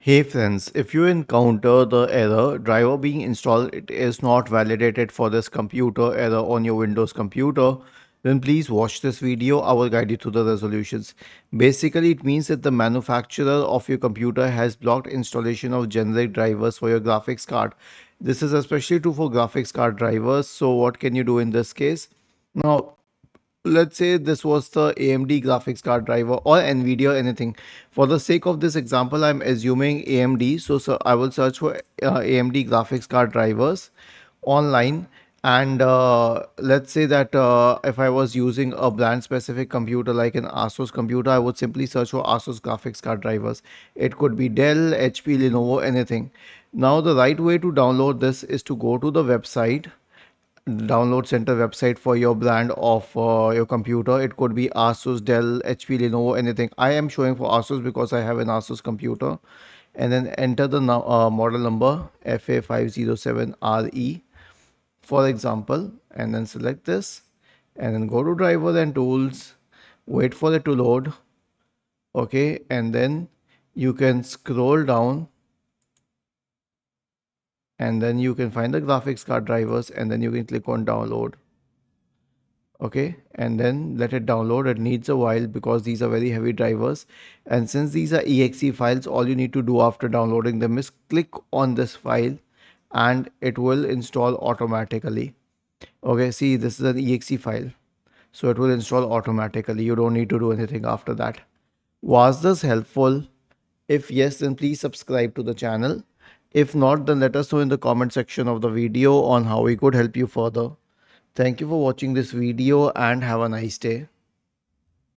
Hey friends, if you encounter the error driver being installed, it is not validated for this computer error on your Windows computer, then please watch this video. I will guide you through the resolutions. Basically, it means that the manufacturer of your computer has blocked installation of generic drivers for your graphics card. This is especially true for graphics card drivers. So what can you do in this case? Now, let's say this was the AMD graphics card driver or NVIDIA or anything. For the sake of this example, I'm assuming AMD. So I will search for AMD graphics card drivers online. And let's say that if I was using a brand specific computer like an Asus computer, I would simply search for Asus graphics card drivers. It could be Dell, HP, Lenovo, anything. Now, the right way to download this is to go to the website, download center website for your brand of your computer. It could be Asus, Dell, HP, Lenovo, anything. I am showing for Asus because I have an Asus computer. And then enter the model number FA507RE, for example, and then select this, and then go to driver and tools, wait for it to load. Okay, and then you can scroll down, and then you can find the graphics card drivers, and then you can click on download. Okay, and then let it download. It needs a while because these are very heavy drivers, and since these are exe files, all you need to do after downloading them is click on this file and it will install automatically. Okay, see, this is an exe file, so it will install automatically. You don't need to do anything after that. Was this helpful? If yes, then please subscribe to the channel. If not, then let us know in the comment section of the video on how we could help you further. Thank you for watching this video and have a nice day.